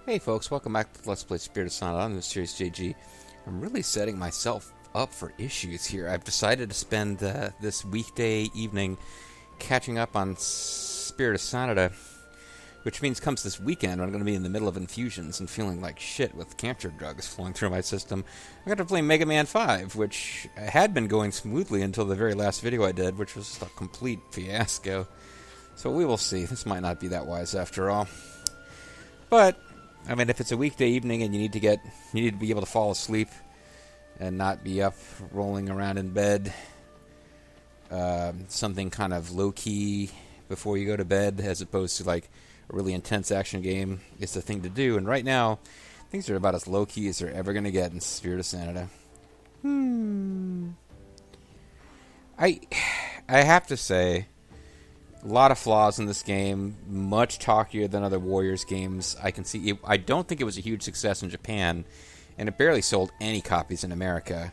Hey folks, welcome back to Let's Play Spirit of Sonata. I'm the Serious JG. I'm really setting myself up for issues here. I've decided to spend this weekday evening catching up on Spirit of Sonata, which means comes this weekend when I'm going to be in the middle of infusions and feeling like shit with cancer drugs flowing through my system. I got to play Mega Man 5, which had been going smoothly until the very last video I did, which was just a complete fiasco. So we will see. This might not be that wise after all. But I mean, if it's a weekday evening and you need to be able to fall asleep and not be up rolling around in bed, something kind of low-key before you go to bed as opposed to like a really intense action game is the thing to do. And right now, things are about as low-key as they're ever going to get in Spirit of Sonata. I have to say, a lot of flaws in this game, much talkier than other Warriors games. I can see. I don't think it was a huge success in Japan, and it barely sold any copies in America.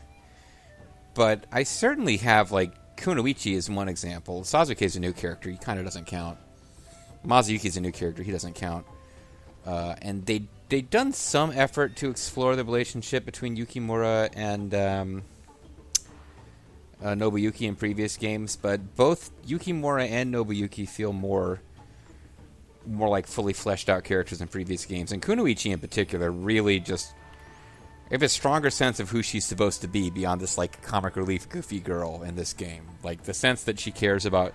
But I certainly have, like, Kunoichi is one example. Sasuke is a new character. He kind of doesn't count. Mazuyuki is a new character. He doesn't count. And they'd done some effort to explore the relationship between Yukimura and Nobuyuki in previous games, but both Yukimura and Nobuyuki feel more like fully fleshed out characters in previous games. And Kunoichi in particular really just have a stronger sense of who she's supposed to be beyond this like comic relief goofy girl in this game. Like the sense that she cares about.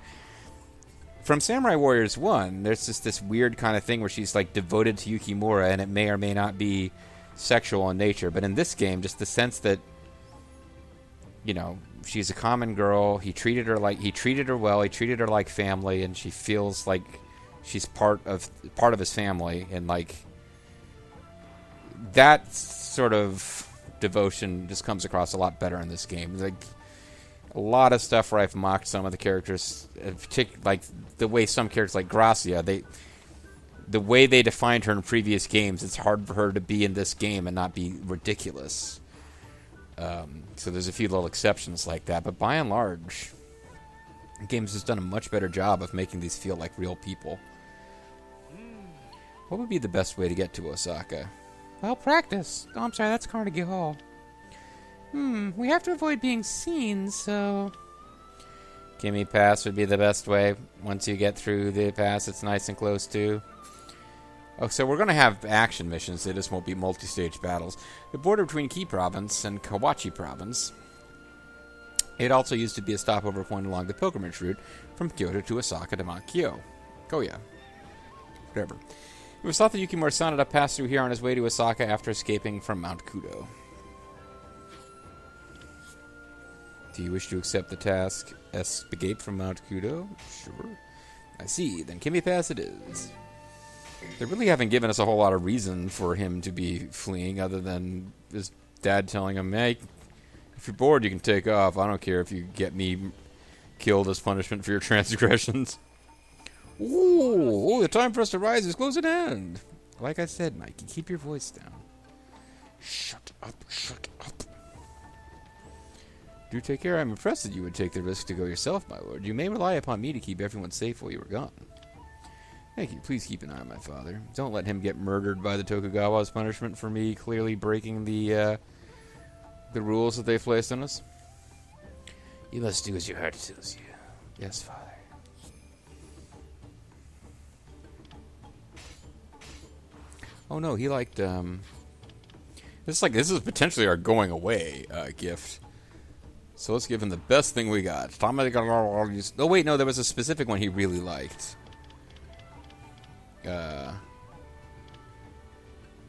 From Samurai Warriors 1, there's just this weird kind of thing where she's like devoted to Yukimura and it may or may not be sexual in nature. But in this game, just the sense that, you know, she's a common girl. He treated her well. He treated her like family, and she feels like she's part of his family. And like that sort of devotion just comes across a lot better in this game. Like a lot of stuff where I've mocked some of the characters, like the way some characters like Gracia, the way they defined her in previous games, it's hard for her to be in this game and not be ridiculous. So there's a few little exceptions like that, but by and large, the game's just done a much better job of making these feel like real people. What would be the best way to get to Osaka? Well, practice. Oh, I'm sorry, that's Carnegie Hall. We have to avoid being seen, so... Gimme Pass would be the best way. Once you get through the pass, it's nice and close, too. Oh, so we're going to have action missions. They just won't be multi-stage battles. The border between Ki Province and Kawachi Province. It also used to be a stopover point along the pilgrimage route from Kyoto to Osaka to Mount Koya. Whatever. It was thought that Yukimura Sanada passed through here on his way to Osaka after escaping from Mount Kudo. Do you wish to accept the task? Escape from Mount Kudo? Sure. I see. Then Gimme Pass it is. They really haven't given us a whole lot of reason for him to be fleeing other than his dad telling him, hey, if you're bored, you can take off. I don't care if you get me killed as punishment for your transgressions. Ooh, the time for us to rise is close at hand. Like I said, Mikey, keep your voice down. Shut up, shut up. Do take care. I'm impressed that you would take the risk to go yourself, my lord. You may rely upon me to keep everyone safe while you were gone. Thank you. Please keep an eye on my father. Don't let him get murdered by the Tokugawa as punishment for me clearly breaking the rules that they've placed on us. You must do as your heart tells you. Yes, father. Oh no, he liked this is potentially our going away gift. So let's give him the best thing we got. Oh wait, no, there was a specific one he really liked.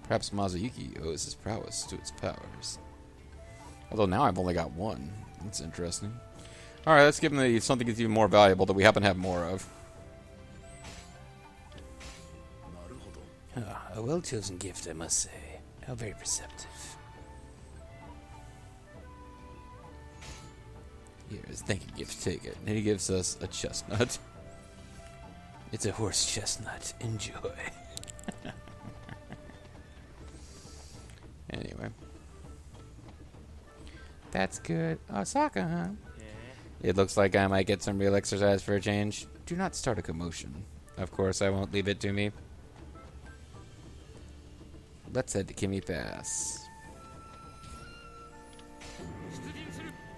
Perhaps Mazuyuki owes his prowess to its powers. Although now I've only got one. That's interesting. Alright, let's give him something that's even more valuable that we happen to have more of. A well-chosen gift, I must say. How very perceptive. Here's, thank you, gift, take it. And he gives us a chestnut. It's a horse chestnut. Enjoy. Anyway. That's good. Osaka, huh? Yeah. It looks like I might get some real exercise for a change. Do not start a commotion. Of course, I won't leave it to me. let's head to Kimmy Pass.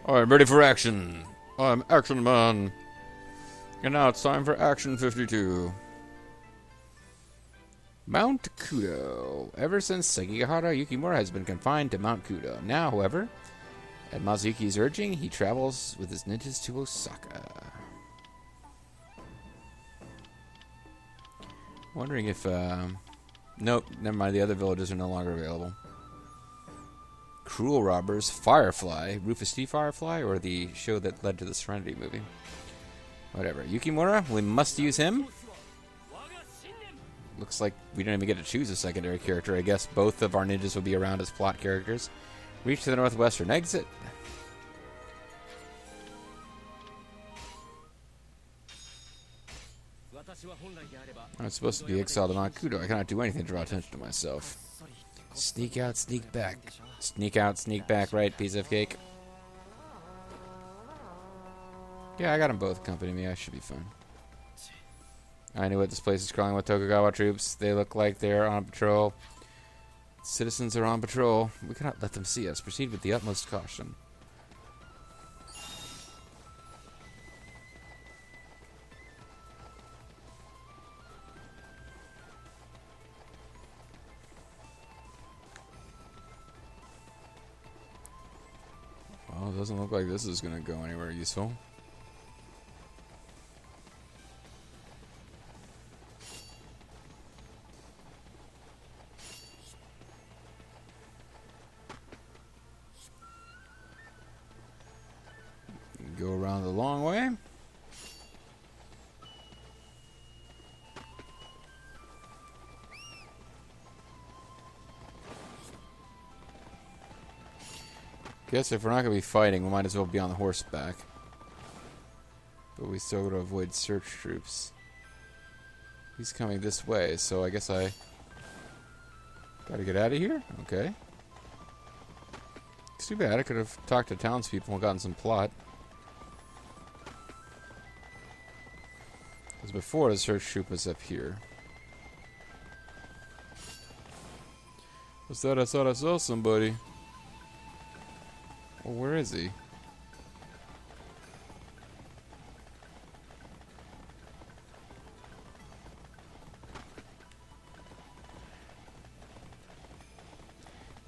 I'm ready for action. I'm Action Man. And now it's time for Action 52. Mount Kudo. Ever since Sekigahara, Yukimura has been confined to Mount Kudo. Now, however, at Mazuyuki's urging, he travels with his ninjas to Osaka. Wondering if, nope, never mind, the other villages are no longer available. Cruel Robbers, Firefly, Rufus T. Firefly, or the show that led to the Serenity movie. Whatever. Yukimura, we must use him. Looks like we don't even get to choose a secondary character. I guess both of our ninjas will be around as plot characters. Reach to the northwestern exit. I'm supposed to be exiled to Mount Kudo. I cannot do anything to draw attention to myself. Sneak out, sneak back. Sneak out, sneak back, right, piece of cake? Yeah, I got them both accompanying me. I should be fine. I knew what this place is crawling with Tokugawa troops. They look like they're on patrol. Citizens are on patrol. We cannot let them see us. Proceed with the utmost caution. Well, it doesn't look like this is going to go anywhere useful. Go around the long way. Guess if we're not going to be fighting, we might as well be on the horseback. But we still got to avoid search troops. He's coming this way, so I guess I got to get out of here? Okay. It's too bad. I could have talked to townspeople and gotten some plot. Because before, the search troop was up here. What's that? I thought I saw somebody. Well, where is he?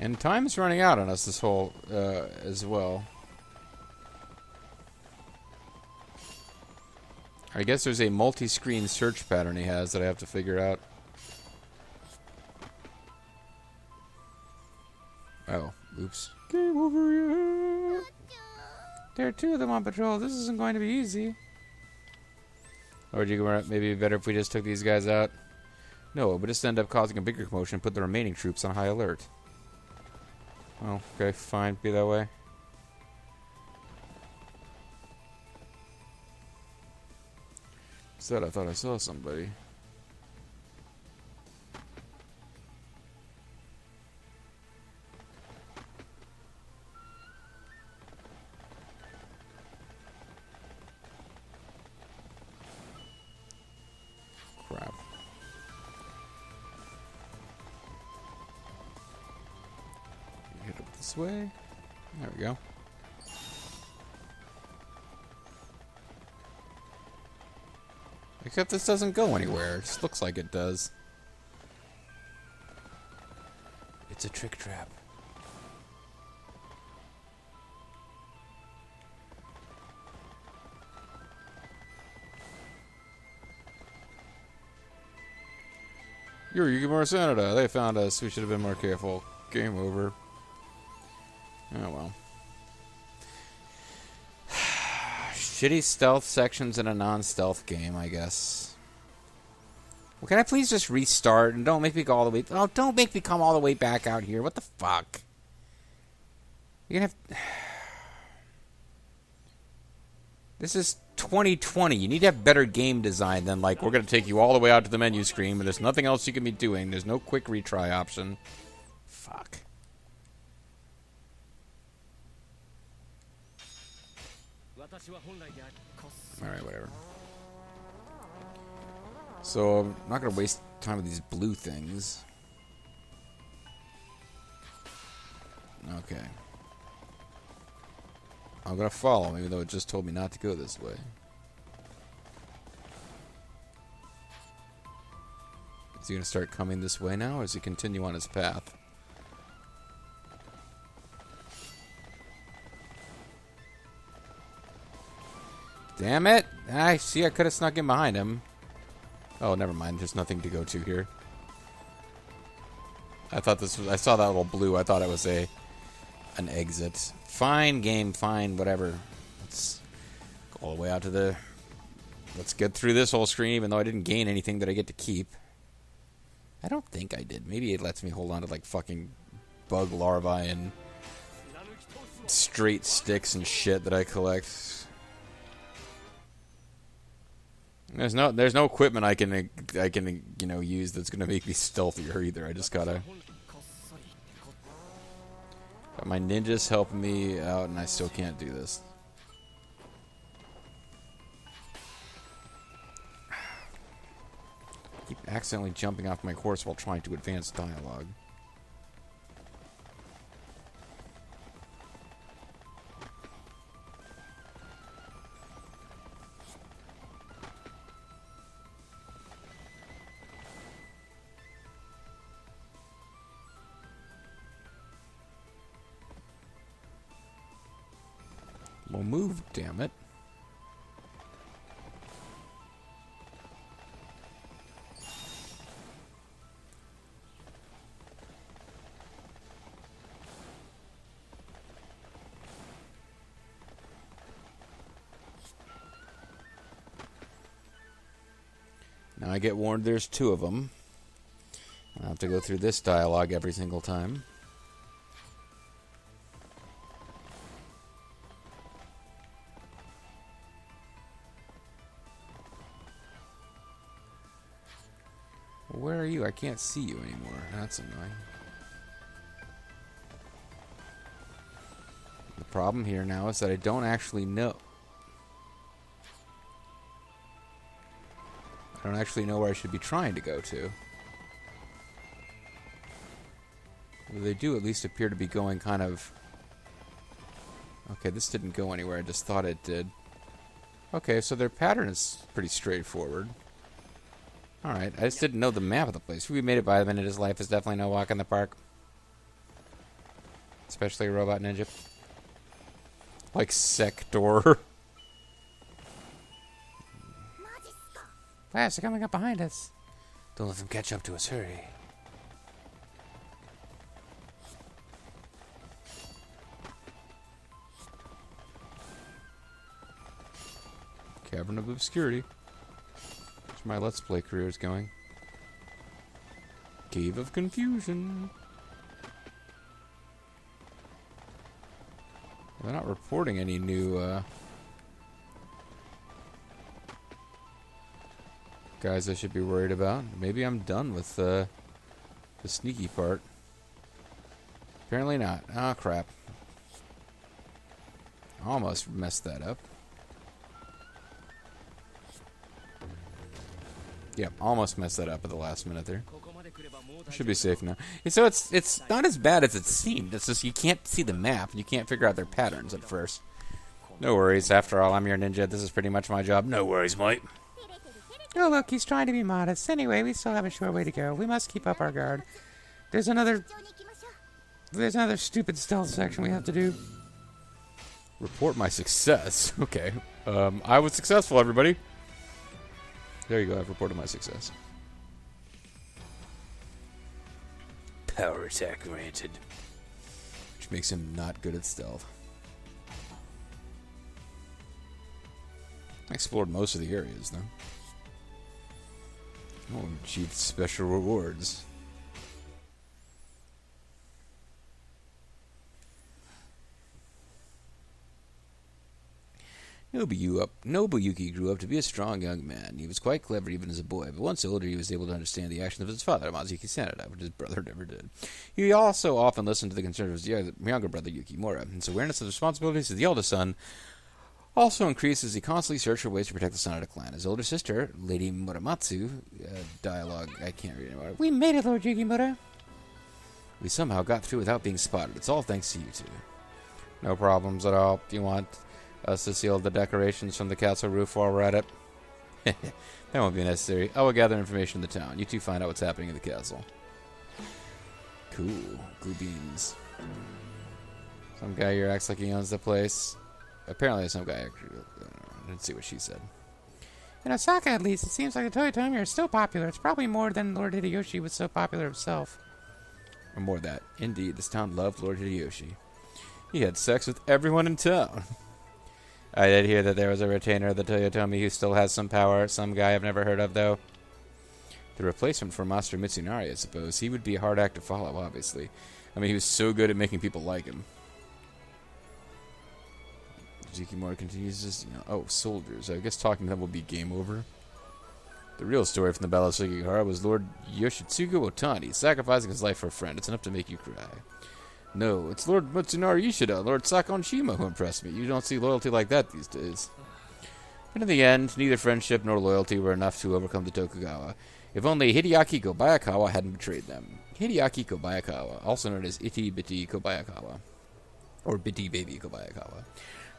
And time's running out on us this whole, as well. I guess there's a multi-screen search pattern he has that I have to figure out. Oh, oops. Game over here. There are two of them on patrol. This isn't going to be easy. Or do you maybe better if we just took these guys out? No, but just end up causing a bigger commotion and put the remaining troops on high alert. Oh, okay, fine. Be that way. Said I thought I saw somebody. Crap. Head up this way. There we go. Except this doesn't go anywhere. It just looks like it does. It's a trick trap. You're Yukimura Sanada. They found us. We should have been more careful. Game over. Oh well. Shitty stealth sections in a non-stealth game, I guess. Well, can I please just restart and don't make me go all the way... Oh, don't make me come all the way back out here. What the fuck? You're gonna have... This is 2020. You need to have better game design than, like, we're going to take you all the way out to the menu screen, but there's nothing else you can be doing. There's no quick retry option. Fuck. Alright, whatever. So, I'm not going to waste time with these blue things. Okay. I'm gonna follow him, even though it just told me not to go this way. Is he gonna start coming this way now, or does he continue on his path? Damn it! I see, I could have snuck in behind him. Oh, never mind. There's nothing to go to here. I thought this was... I saw that little blue. I thought it was an exit. Fine, game. Fine, whatever. Let's go all the way out to the... Let's get through this whole screen, even though I didn't gain anything that I get to keep. I don't think I did. Maybe it lets me hold on to, like, fucking bug larvae and straight sticks and shit that I collect. There's no equipment I can use that's gonna make me stealthier either. I just gotta. Got my ninjas helping me out, and I still can't do this. I keep accidentally jumping off my horse while trying to advance dialogue. Well, move, damn it. Now I get warned there's two of them. I'll have to go through this dialogue every single time. Where are you? I can't see you anymore. That's annoying. The problem here now is that I don't actually know. I don't actually know where I should be trying to go to. Well, they do at least appear to be going kind of... Okay, this didn't go anywhere. I just thought it did. Okay, so their pattern is pretty straightforward. Alright, I just didn't know the map of the place. We made it by the end of his life. Is definitely no walk in the park. Especially a robot ninja. Like Sector. Fast, they're coming up behind us. Don't let them catch up to us. Hurry. Cavern of Obscurity. That's where my Let's Play career is going. Cave of Confusion. They're not reporting any new guys I should be worried about. Maybe I'm done with the sneaky part. Apparently not. Ah, crap. Almost messed that up. Yep, almost messed that up at the last minute there. Should be safe now. So it's not as bad as it seemed. It's just you can't see the map and you can't figure out their patterns at first. No worries. After all, I'm your ninja. This is pretty much my job. No worries, mate. Oh, look, he's trying to be modest. Anyway, we still have a short way to go. We must keep up our guard. There's another stupid stealth section we have to do. Report my success. Okay. I was successful, everybody. There you go. I've reported my success. Power attack granted. Which makes him not good at stealth. I explored most of the areas, though. Oh, achieved special rewards. Nobuyuki grew up to be a strong young man. He was quite clever even as a boy, but once older he was able to understand the actions of his father, Mazuki Sanada, which his brother never did. He also often listened to the concerns of his younger brother Yukimura, and his awareness of the responsibilities of the eldest son also increased as he constantly searched for ways to protect the Sanada clan. His older sister, Lady Muramatsu, dialogue I can't read anymore. We made it, Lord Yukimura. We somehow got through without being spotted. It's all thanks to you two. No problems at all. Do you want us to seal the decorations from the castle roof while we're at it? That won't be necessary. I will gather information in the town. You two find out what's happening in the castle. Cool. Cool beans. Some guy here acts like he owns the place. Apparently some guy actually... Let's see what she said. In Osaka, at least, it seems like the Toyotomi are still popular. It's probably more than Lord Hideyoshi was so popular himself. Or more that. Indeed, this town loved Lord Hideyoshi. He had sex with everyone in town. I did hear that there was a retainer of the Toyotomi who still has some power. Some guy I've never heard of, though. The replacement for Master Mitsunari, I suppose. He would be a hard act to follow, obviously. I mean, he was so good at making people like him. Yukimura continues this, oh, soldiers. I guess talking to them will be game over. The real story from the Battle of Sekigahara was Lord Yoshitsugu Otani sacrificing his life for a friend. It's enough to make you cry. No, it's Lord Masanori Ishida, Lord Sakonshima who impressed me. You don't see loyalty like that these days. But in the end, neither friendship nor loyalty were enough to overcome the Tokugawa. If only Hideaki Kobayakawa hadn't betrayed them. Hideaki Kobayakawa, also known as Iti Biti Kobayakawa, or Biti Baby Kobayakawa.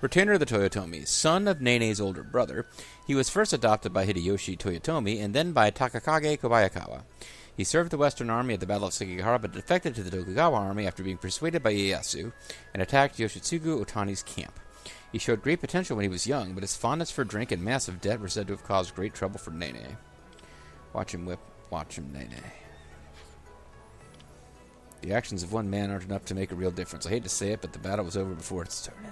Retainer of the Toyotomi, son of Nene's older brother, he was first adopted by Hideyoshi Toyotomi and then by Takakage Kobayakawa. He served the Western Army at the Battle of Sekigahara but defected to the Tokugawa army after being persuaded by Ieyasu and attacked Yoshitsugu Otani's camp. He showed great potential when he was young, but his fondness for drink and massive debt were said to have caused great trouble for Nene. Watch him whip, watch him Nene. The actions of one man aren't enough to make a real difference. I hate to say it, but the battle was over before it started.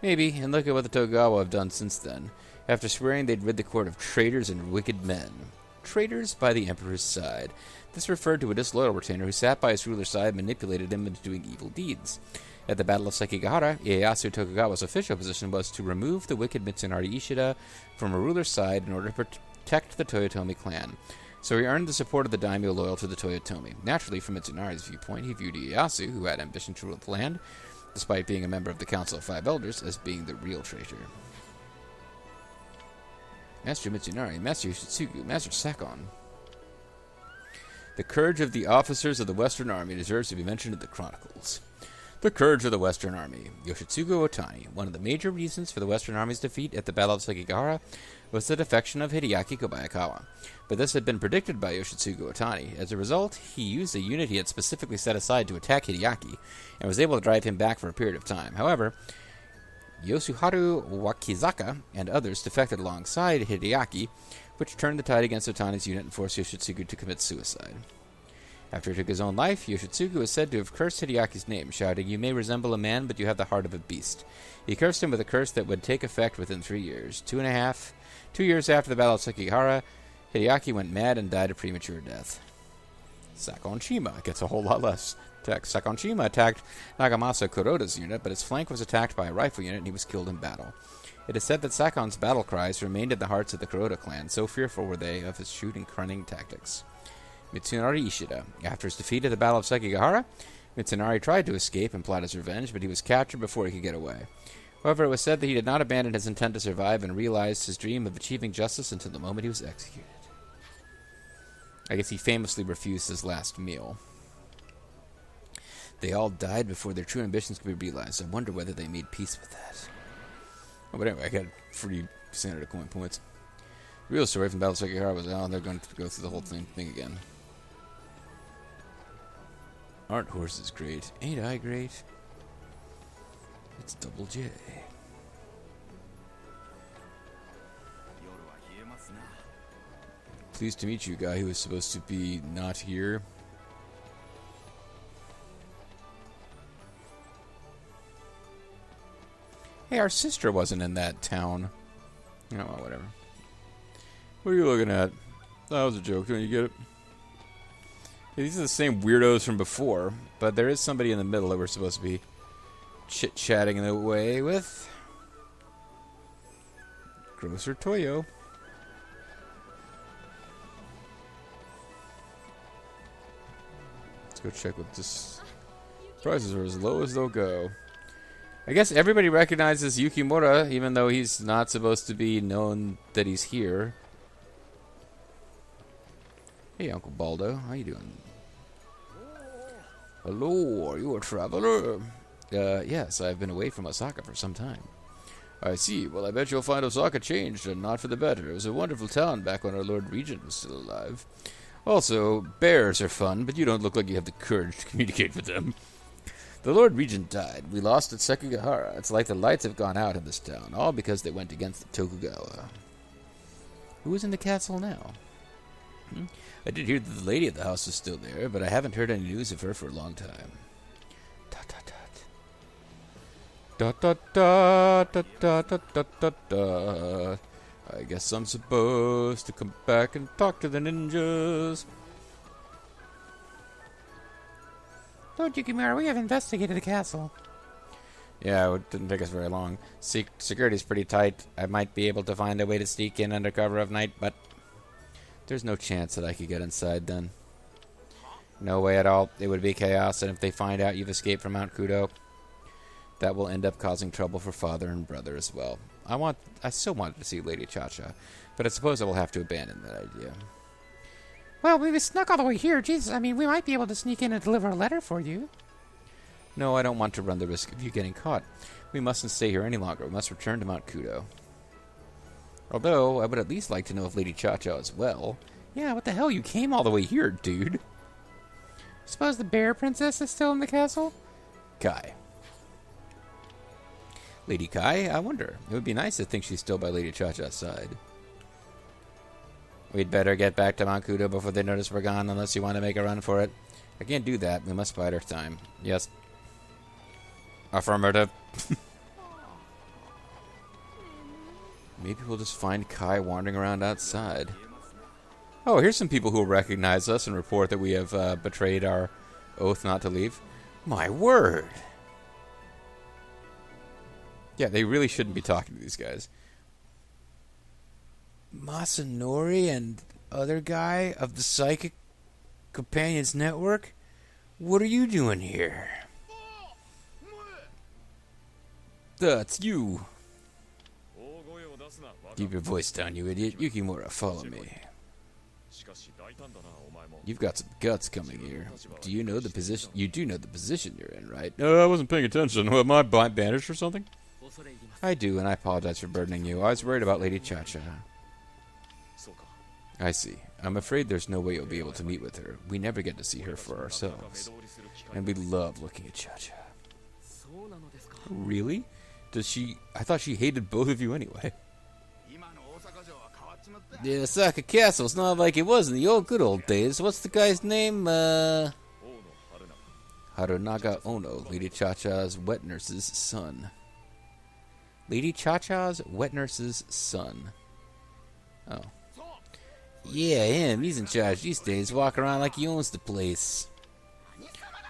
Maybe, and look at what the Tokugawa have done since then. After swearing they'd rid the court of traitors and wicked men. Traitors by the Emperor's side. This referred to a disloyal retainer who sat by his ruler's side and manipulated him into doing evil deeds. At the Battle of Sekigahara, Ieyasu Tokugawa's official position was to remove the wicked Mitsunari Ishida from a ruler's side in order to protect the Toyotomi clan. So he earned the support of the daimyo loyal to the Toyotomi. Naturally, from Mitsunari's viewpoint, he viewed Ieyasu, who had ambition to rule the land, despite being a member of the Council of Five Elders, as being the real traitor. Master Mitsunari, Master Yoshitsugu, Master Sakon. The courage of the officers of the Western Army deserves to be mentioned in the chronicles. The courage of the Western Army. Yoshitsugu Otani. One of the major reasons for the Western Army's defeat at the Battle of Sekigahara was the defection of Hideaki Kobayakawa. But this had been predicted by Yoshitsugu Otani. As a result, he used a unit he had specifically set aside to attack Hideaki, and was able to drive him back for a period of time. However, Yosuharu Wakizaka and others defected alongside Hideaki, which turned the tide against Otani's unit and forced Yoshitsugu to commit suicide. After he took his own life, Yoshitsugu is said to have cursed Hideaki's name, shouting, "You may resemble a man, but you have the heart of a beast." He cursed him with a curse that would take effect within 3 years. 2 years after the Battle of Sekigahara, Hideaki went mad and died a premature death. Sakonshima gets a whole lot less text. Sakonshima attacked Nagamasa Kuroda's unit, but his flank was attacked by a rifle unit and he was killed in battle. It is said that Sakon's battle cries remained in the hearts of the Kuroda clan, so fearful were they of his shrewd and cunning tactics. Mitsunari Ishida. After his defeat at the Battle of Sekigahara, Mitsunari tried to escape and plot his revenge, but he was captured before he could get away. However, it was said that he did not abandon his intent to survive and realized his dream of achieving justice until the moment he was executed. I guess he famously refused his last meal. They all died before their true ambitions could be realized. I wonder whether they made peace with that. Oh, but anyway, I got 40 standard coin points. The real story from Battle of Sekigahara was, they're going to go through the whole thing again. Art Horse is great. Ain't I great? It's Double J. Pleased to meet you, guy who was supposed to be not here. Hey, our sister wasn't in that town. Oh, well, whatever. What are you looking at? That was a joke. Don't you get it? Yeah, these are the same weirdos from before, but there is somebody in the middle that we're supposed to be chit-chatting away with. Grocer Toyo. Let's go check what this... Prices are as low as they'll go. I guess everybody recognizes Yukimura, even though he's not supposed to be known that he's here. Hey, Uncle Baldo. How you doing? Hello, are you a traveler? Yes, I've been away from Osaka for some time. I see. Well, I bet you'll find Osaka changed, and not for the better. It was a wonderful town back when our Lord Regent was still alive. Also, bears are fun, but you don't look like you have the courage to communicate with them. The Lord Regent died. We lost at Sekigahara. It's like the lights have gone out in this town, all because they went against the Tokugawa. Who is in the castle now? I did hear that the lady at the house was still there, but I haven't heard any news of her for a long time. Dot, dot, dot. Dot, dot, dot, dot, dot, dot, dot, dot. I guess I'm supposed to come back and talk to the ninjas. Lord Yukimura, we have investigated the castle. Yeah, it didn't take us very long. Security's pretty tight. I might be able to find a way to sneak in under cover of night, but there's no chance that I could get inside then. No way at all. It would be chaos, and if they find out you've escaped from Mount Kudo, that will end up causing trouble for father and brother as well. I still wanted to see Lady Cha-Cha, but I suppose I will have to abandon that idea. Well, we snuck all the way here. Jesus, I mean, we might be able to sneak in and deliver a letter for you. No, I don't want to run the risk of you getting caught. We mustn't stay here any longer. We must return to Mount Kudo. Although, I would at least like to know if Lady Cha-Cha is well. Yeah, what the hell? You came all the way here, dude. Suppose the bear princess is still in the castle? Kai. Lady Kai? I wonder. It would be nice to think she's still by Lady Cha-Cha's side. We'd better get back to Mount Kudo before they notice we're gone, unless you want to make a run for it. I can't do that. We must bide our time. Yes. Affirmative. Maybe we'll just find Kai wandering around outside. Oh, here's some people who will recognize us and report that we have betrayed our oath not to leave. My word! Yeah, they really shouldn't be talking to these guys. Masanori and Other Guy of the Psychic Companions Network? What are you doing here? That's you. Keep your voice down, you idiot. Yukimura, follow me. You've got some guts coming here. Do you know the position? You do know the position you're in, right? No, I wasn't paying attention. Am I banished or something? I do, and I apologize for burdening you. I was worried about Lady Cha-Cha. I see. I'm afraid there's no way you'll be able to meet with her. We never get to see her for ourselves. And we love looking at Cha-Cha. Really? Does she... I thought she hated both of you anyway. The Osaka Castle's not like it was in the old good old days. What's the guy's name? Harunaga Ono, Lady Cha-Cha's wet nurse's son. Lady Cha-Cha's wet nurse's son. Oh. Yeah, him. He's in charge these days, walking around like he owns the place.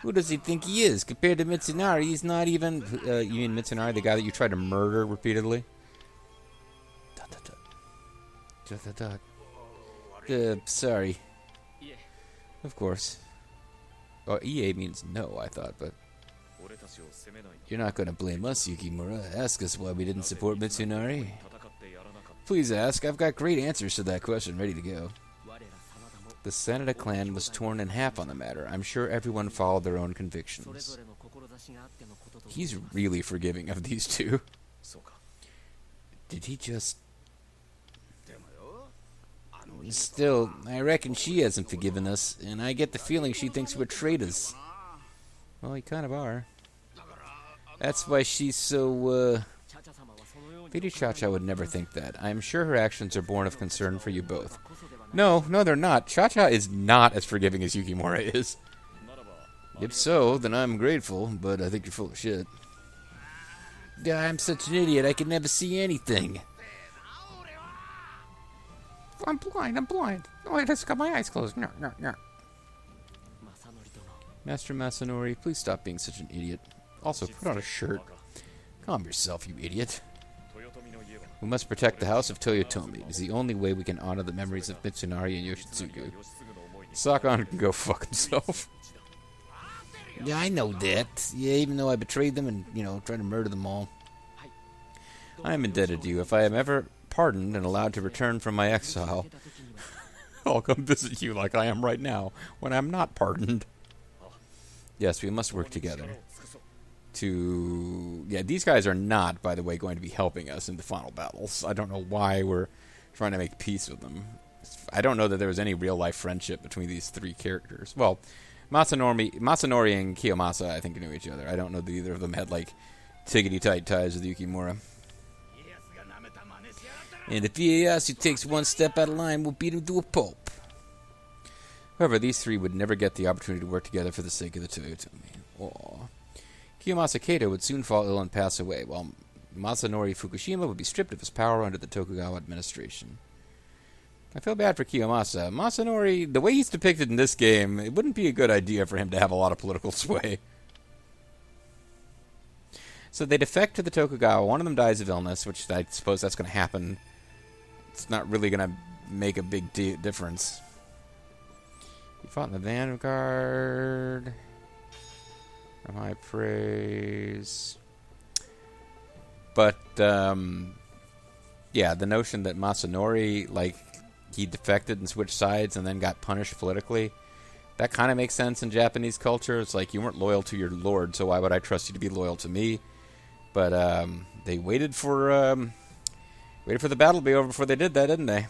Who does he think he is? Compared to Mitsunari, he's not even... you mean Mitsunari, the guy that you tried to murder repeatedly? Sorry. Of course. Oh, EA means no, I thought, but... You're not going to blame us, Yukimura. Ask us why we didn't support Mitsunari. Please ask. I've got great answers to that question ready to go. The Sanada clan was torn in half on the matter. I'm sure everyone followed their own convictions. He's really forgiving of these two. Did he just... Still, I reckon she hasn't forgiven us, and I get the feeling she thinks we're traitors. Well, you kind of are. That's why she's so, Lady Cha-Cha would never think that. I'm sure her actions are born of concern for you both. No, they're not. Cha-Cha is not as forgiving as Yukimura is. If so, then I'm grateful, but I think you're full of shit. I'm such an idiot, I can never see anything. I'm blind. Oh, I just got my eyes closed. No. Master Masanori, please stop being such an idiot. Also, put on a shirt. Calm yourself, you idiot. We must protect the house of Toyotomi. It is the only way we can honor the memories of Mitsunari and Yoshitsugu. Sakon can go fuck himself. Yeah, I know that. Yeah, even though I betrayed them and, tried to murder them all. I am indebted to you. If I am ever pardoned and allowed to return from my exile, I'll come visit you like I am right now, when I'm not pardoned. Yes, we must work together. Yeah, these guys are not, by the way, going to be helping us in the final battles. I don't know why we're trying to make peace with them. I don't know that there was any real-life friendship between these three characters. Well, Masanori and Kiyomasa, I think, knew each other. I don't know that either of them had, like, tiggity-tight ties with Yukimura. And if Ieyasu takes one step out of line, we'll beat him to a pulp. However, these three would never get the opportunity to work together for the sake of the Toyotomi. Aww. Kiyomasa Kato would soon fall ill and pass away, while Masanori Fukushima would be stripped of his power under the Tokugawa administration. I feel bad for Kiyomasa. Masanori, the way he's depicted in this game, it wouldn't be a good idea for him to have a lot of political sway. So they defect to the Tokugawa. One of them dies of illness, which I suppose that's going to happen. It's not really going to make a big difference. He fought in the Vanguard. From high praise. But, yeah, the notion that Masanori, like, he defected and switched sides and then got punished politically, that kind of makes sense in Japanese culture. It's like, you weren't loyal to your lord, so why would I trust you to be loyal to me? But they waited for the battle to be over before they did that, didn't they?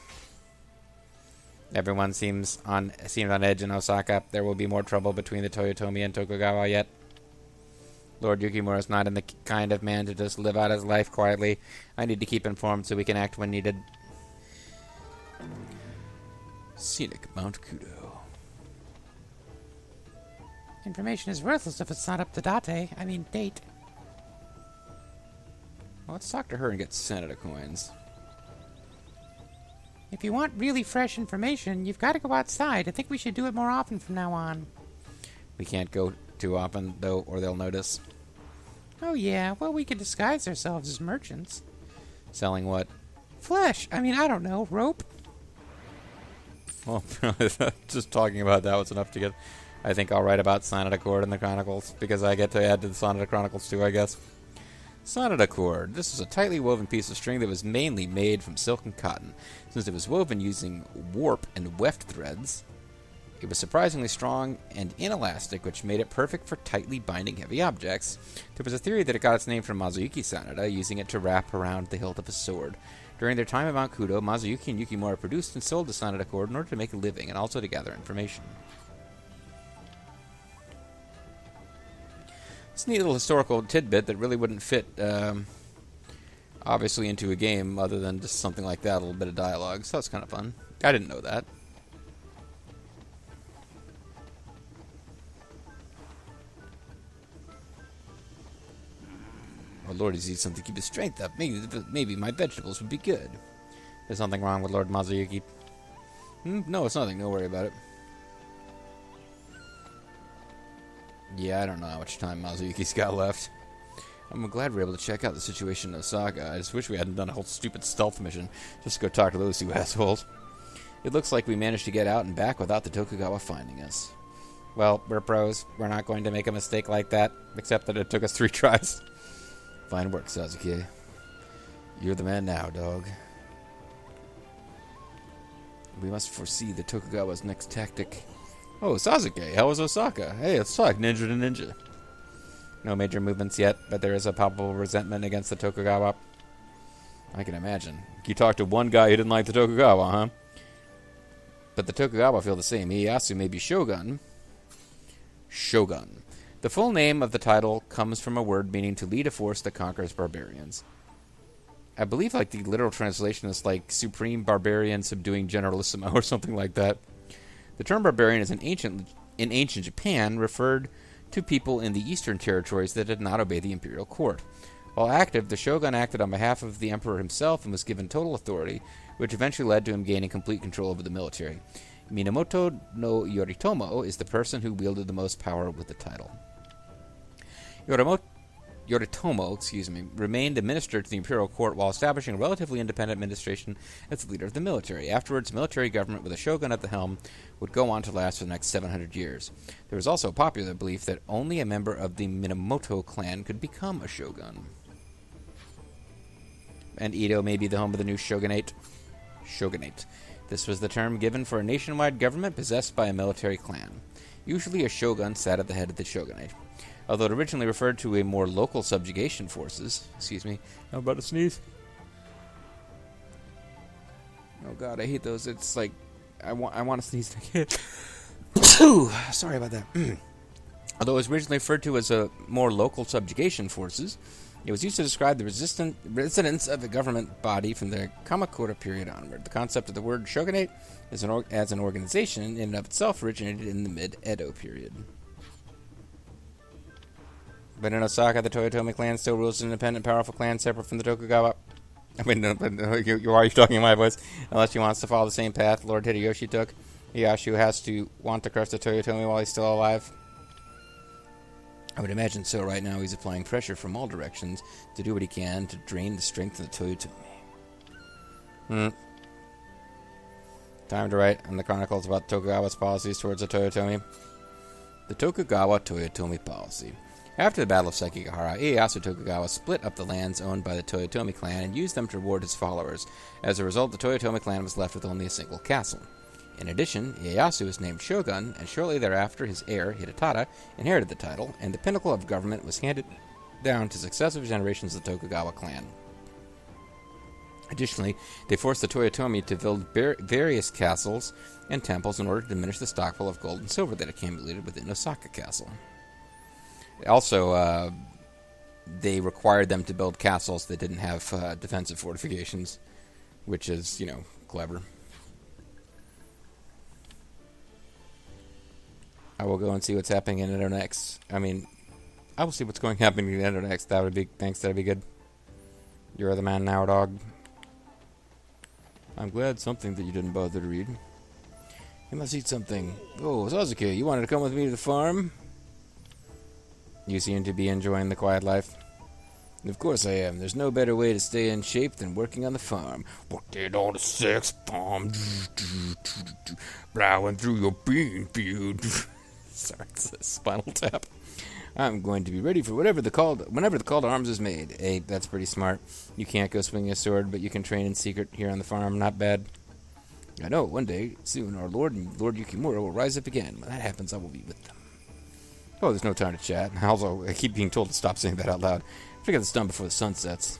Everyone seems on edge in Osaka. There will be more trouble between the Toyotomi and Tokugawa yet. Lord Yukimura is not in the kind of man to just live out his life quietly. I need to keep informed so we can act when needed. Scenic Mount Kudo. Information is worthless if it's not up to date. Well, let's talk to her and get Sanada coins. If you want really fresh information, you've got to go outside. I think we should do it more often from now on. We can't go too often, though, or they'll notice. Oh, yeah. Well, we could disguise ourselves as merchants. Selling what? Flesh. I don't know. Rope? Well, just talking about that was enough to get... I think I'll write about Sanada Cord in the Chronicles, because I get to add to the Sanada Chronicles too, I guess. Sanada Cord. This was a tightly woven piece of string that was mainly made from silk and cotton. Since it was woven using warp and weft threads, it was surprisingly strong and inelastic, which made it perfect for tightly binding heavy objects. There was a theory that it got its name from Mazuyuki Sanada, using it to wrap around the hilt of a sword. During their time at Mount Kudo, Mazuyuki and Yukimura produced and sold the Sanada Cord in order to make a living and also to gather information. It's a neat little historical tidbit that really wouldn't fit, obviously, into a game other than just something like that, a little bit of dialogue. So that's kind of fun. I didn't know that. Oh, Lord, he's eating something to keep his strength up. Maybe my vegetables would be good. There's something wrong with Lord Mazuyuki. No, it's nothing. Don't worry about it. Yeah, I don't know how much time Mazuyuki's got left. I'm glad we're able to check out the situation in Osaka. I just wish we hadn't done a whole stupid stealth mission just to go talk to those two assholes. It looks like we managed to get out and back without the Tokugawa finding us. Well, we're pros. We're not going to make a mistake like that, except that it took us 3 tries. Fine work, Sasuke. You're the man now, dog. We must foresee the Tokugawa's next tactic. Oh, Sasuke, how was Osaka? Hey, let's talk ninja to ninja. No major movements yet, but there is a palpable resentment against the Tokugawa. I can imagine. You talked to one guy who didn't like the Tokugawa, huh? But the Tokugawa feel the same. Ieyasu may be shogun. Shogun. The full name of the title comes from a word meaning to lead a force that conquers barbarians. I believe like the literal translation is like supreme barbarian subduing generalissimo or something like that. The term barbarian is in ancient Japan referred to people in the eastern territories that did not obey the imperial court. While active, the shogun acted on behalf of the emperor himself and was given total authority, which eventually led to him gaining complete control over the military. Minamoto no Yoritomo is the person who wielded the most power with the title. Yoritomo, remained a minister to the imperial court while establishing a relatively independent administration as the leader of the military. Afterwards, military government with a shogun at the helm would go on to last for the next 700 years. There was also a popular belief that only a member of the Minamoto clan could become a shogun. And Edo may be the home of the new shogunate. This was the term given for a nationwide government possessed by a military clan. Usually a shogun sat at the head of the shogunate. Although it originally referred to a more local subjugation forces. Excuse me. I'm about to sneeze. Oh god, I hate those. It's like I want to sneeze. Sorry about that. Although it was originally referred to as a more local subjugation forces, it was used to describe the residents of a government body from the Kamakura period onward. The concept of the word shogunate as an organization in and of itself originated in the mid-Edo period. But in Osaka, the Toyotomi clan still rules as an independent, powerful clan separate from the Tokugawa. I mean, no, but why are you talking in my voice? Unless he wants to follow the same path Lord Hideyoshi took, Ieyasu has to want to crush the Toyotomi while he's still alive. I would imagine so. Right now, he's applying pressure from all directions to do what he can to drain the strength of the Toyotomi. Time to write on the chronicles about Tokugawa's policies towards the Toyotomi. The Tokugawa Toyotomi policy. After the Battle of Sekigahara, Ieyasu Tokugawa split up the lands owned by the Toyotomi clan and used them to reward his followers. As a result, the Toyotomi clan was left with only a single castle. In addition, Ieyasu was named shogun, and shortly thereafter his heir, Hidetada, inherited the title, and the pinnacle of government was handed down to successive generations of the Tokugawa clan. Additionally, they forced the Toyotomi to build various castles and temples in order to diminish the stockpile of gold and silver that accumulated within Osaka Castle. Also, they required them to build castles that didn't have defensive fortifications, which is, clever. I will go and see what's happening in Endo next. I will see what's happening in Endo next. That'd be good. You're the man now, dog. I'm glad something that you didn't bother to read. You must eat something. Oh, Sasuke, you wanted to come with me to the farm? You seem to be enjoying the quiet life. Of course I am. There's no better way to stay in shape than working on the farm. Working on the sex farm. Plowing through your bean field. Sorry, it's a Spinal Tap. I'm going to be ready for whenever the call to arms is made. Hey, that's pretty smart. You can't go swinging a sword, but you can train in secret here on the farm. Not bad. I know, one day, soon, our Lord and Lord Yukimura will rise up again. When that happens, I will be with them. Oh, there's no time to chat. Also, I keep being told to stop saying that out loud. I forget this done before the sun sets.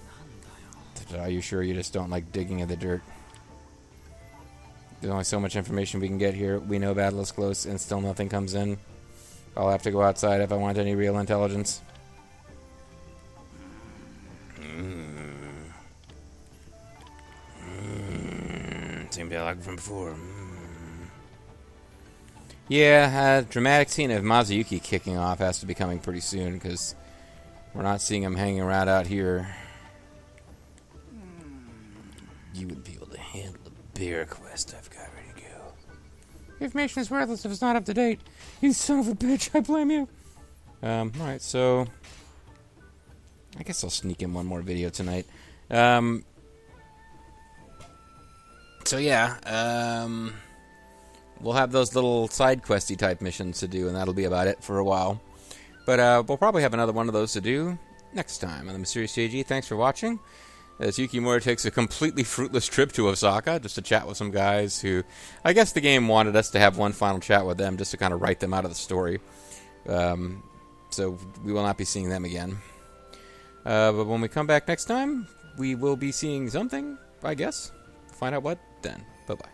Are you sure you just don't like digging in the dirt? There's only so much information we can get here. We know battle is close, and still nothing comes in. I'll have to go outside if I want any real intelligence. Same dialogue from before. Yeah, dramatic scene of Mazuyuki kicking off has to be coming pretty soon, because we're not seeing him hanging around out here. You wouldn't be able to handle the bear quest I've got ready to go. Information is worthless if it's not up to date. You son of a bitch, I blame you. Alright, so I guess I'll sneak in one more video tonight. We'll have those little side questy type missions to do, and that'll be about it for a while. But we'll probably have another one of those to do next time on the Mysterious JG. Thanks for watching. As Yukimura takes a completely fruitless trip to Osaka just to chat with some guys who, I guess the game wanted us to have one final chat with them just to kind of write them out of the story. So we will not be seeing them again. But when we come back next time, we will be seeing something, I guess. Find out what then. Bye-bye.